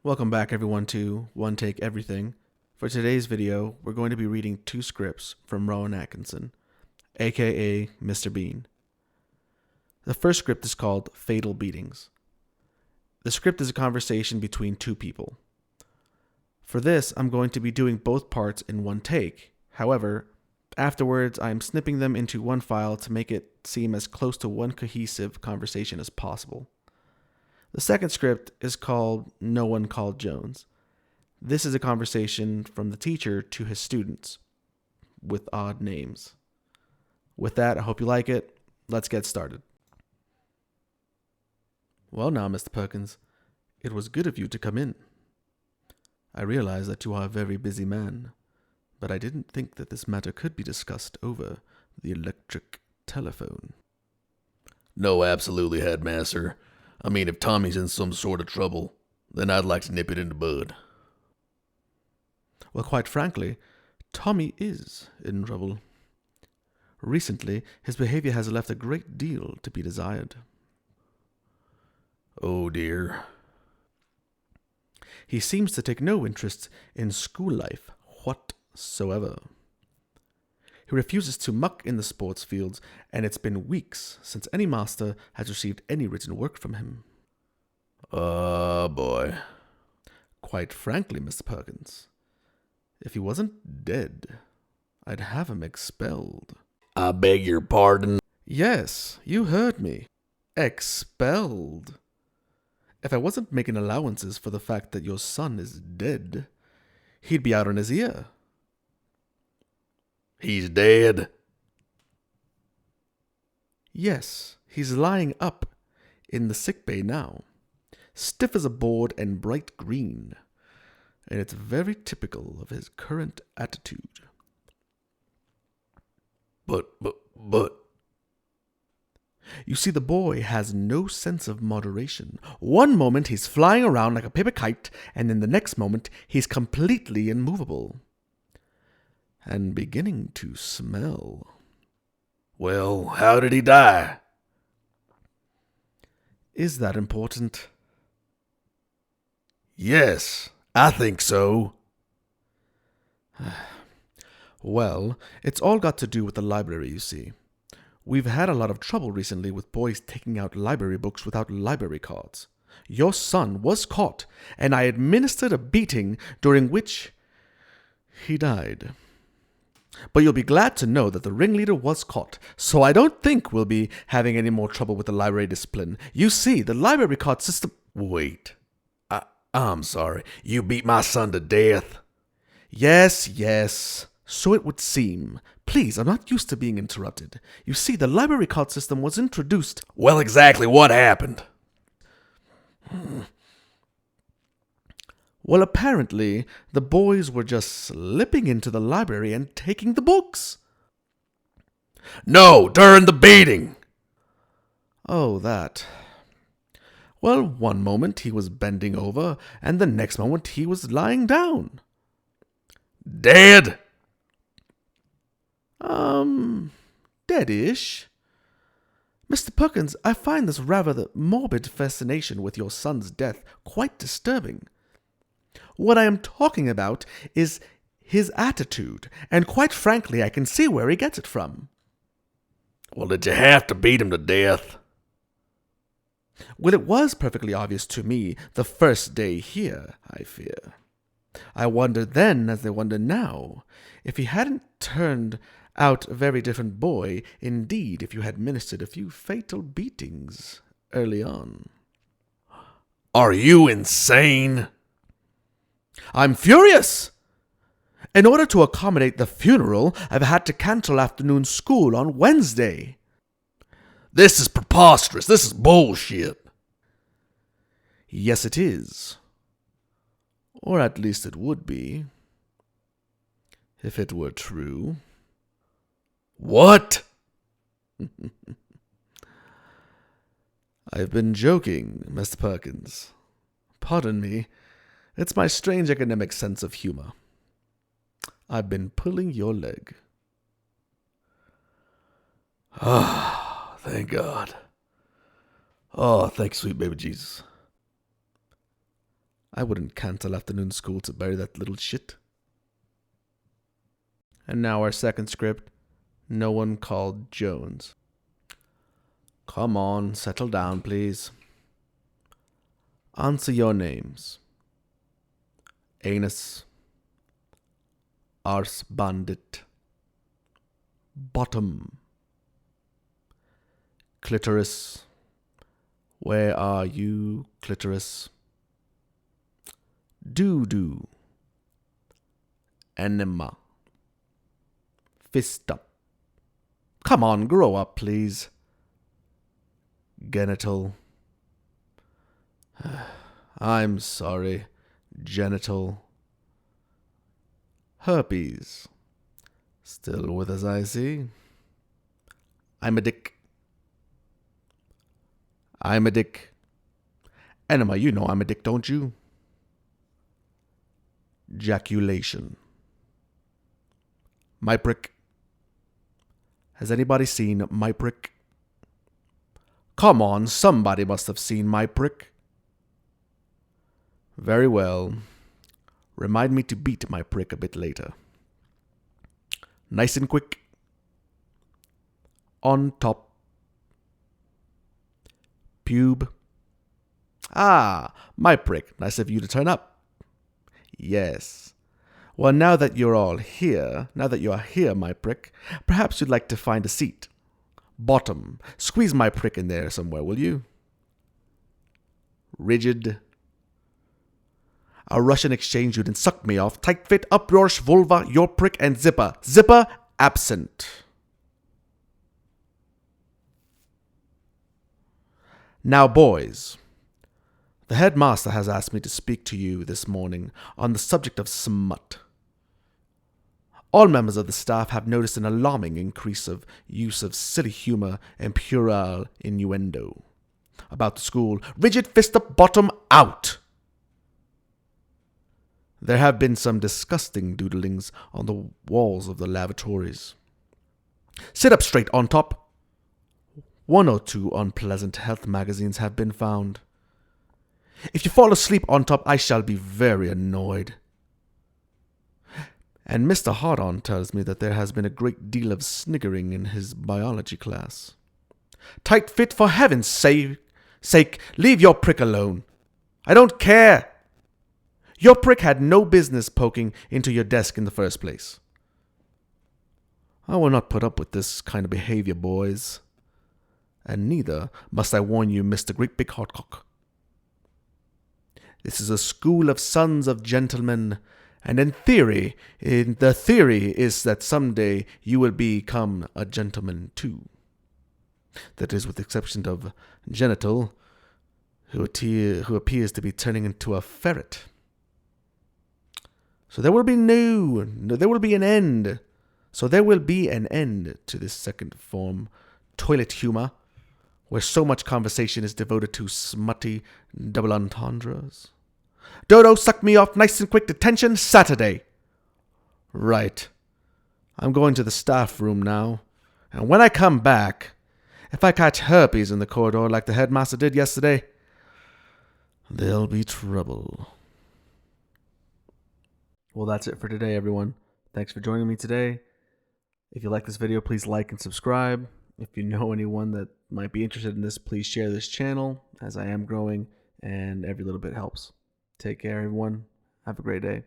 Welcome back everyone to One Take Everything. For today's video, we're going to be reading two scripts from Rowan Atkinson, aka Mr. Bean. The first script is called Fatal Beatings. The script is a conversation between two people. For this, I'm going to be doing both parts in one take. However, afterwards, I'm snipping them into one file to make it seem as close to one cohesive conversation as possible. The second script is called No One Called Jones. This is a conversation from the teacher to his students, with odd names. With that, I hope you like it. Let's get started. Well now, Mr. Perkins, it was good of you to come in. I realize that you are a very busy man, but I didn't think that this matter could be discussed over the electric telephone. No, absolutely, Headmaster. I mean, if Tommy's in some sort of trouble, then I'd like to nip it in the bud. Well, quite frankly, Tommy is in trouble. Recently, his behavior has left a great deal to be desired. Oh dear. He seems to take no interest in school life whatsoever. He refuses to muck in the sports fields, and it's been weeks since any master has received any written work from him. Boy. Quite frankly, Mr. Perkins, if he wasn't dead, I'd have him expelled. I beg your pardon? Yes, you heard me. Expelled. If I wasn't making allowances for the fact that your son is dead, he'd be out on his ear. He's dead? Yes, he's lying up in the sickbay now, stiff as a board and bright green, and it's very typical of his current attitude. But... You see, the boy has no sense of moderation. One moment he's flying around like a paper kite, and in the next moment he's completely immovable. And beginning to smell. Well, how did he die? Is that important? Yes, I think so. Well, it's all got to do with the library, you see. We've had a lot of trouble recently with boys taking out library books without library cards. Your son was caught, and I administered a beating during which he died. But you'll be glad to know that the ringleader was caught, so I don't think we'll be having any more trouble with the library discipline. You see, the library card system... Wait. I'm sorry. You beat my son to death? Yes. So it would seem. Please, I'm not used to being interrupted. You see, the library card system was introduced... Well, exactly what happened? Well, apparently, the boys were just slipping into the library and taking the books. No, during the beating. Oh, that. Well, one moment he was bending over, and the next moment he was lying down. Dead? Deadish. Mr. Perkins, I find this rather morbid fascination with your son's death quite disturbing. What I am talking about is his attitude, and quite frankly, I can see where he gets it from. Well, did you have to beat him to death? Well, it was perfectly obvious to me the first day here, I fear. I wondered then, as I wonder now, if he hadn't turned out a very different boy, indeed, if you had administered a few fatal beatings early on. Are you insane? I'm furious! In order to accommodate the funeral, I've had to cancel afternoon school on Wednesday. This is preposterous. This is bullshit. Yes, it is. Or at least it would be, if it were true. What? I've been joking, Mr. Perkins. Pardon me. It's my strange academic sense of humor. I've been pulling your leg. Ah, thank God. Oh, thanks, sweet baby Jesus. I wouldn't cancel afternoon school to bury that little shit. And now our second script, No One Called Jones. Come on, settle down, please. Answer your names. Anus. Arse Bandit. Bottom. Clitoris. Where are you, clitoris? Doo-doo. Enema. Fist up. Come on, grow up, please. Genital. I'm sorry. Genital. Herpes. Still with us, I see. I'm a dick. I'm a dick. Enema, you know I'm a dick, don't you? Jaculation. My prick. Has anybody seen my prick? Come on, somebody must have seen my prick. Very well. Remind me to beat my prick a bit later. Nice and quick. On top. Pube. Ah, my prick. Nice of you to turn up. Yes. Well, now that you are here, my prick, perhaps you'd like to find a seat. Bottom. Squeeze my prick in there somewhere, will you? Rigid. A Russian exchange student sucked me off. Tight fit, up your vulva, your prick, and zipper. Zipper absent. Now, boys, the headmaster has asked me to speak to you this morning on the subject of smut. All members of the staff have noticed an alarming increase of use of silly humor and puerile innuendo about the school. Rigid fist up, bottom out. There have been some disgusting doodlings on the walls of the lavatories. Sit up straight on top. 1 or 2 unpleasant health magazines have been found. If you fall asleep on top, I shall be very annoyed. And Mr. Hardon tells me that there has been a great deal of sniggering in his biology class. Tight fit, for heaven's sake, leave your prick alone. I don't care. Your prick had no business poking into your desk in the first place. I will not put up with this kind of behavior, boys. And neither must I warn you, Mr. Great Big Hardcock. This is a school of sons of gentlemen, and the theory is that someday you will become a gentleman too. That is, with the exception of Genital, who appears to be turning into a ferret. So there will be an end. So there will be an end to this second form, toilet humor, where so much conversation is devoted to smutty double entendres. Dodo, suck me off nice and quick. Detention Saturday. Right. I'm going to the staff room now. And when I come back, if I catch herpes in the corridor like the headmaster did yesterday, there'll be trouble. Well, that's it for today, everyone. Thanks for joining me today. If you like this video, please like and subscribe. If you know anyone that might be interested in this, please share this channel, as I am growing, and every little bit helps. Take care, everyone. Have a great day.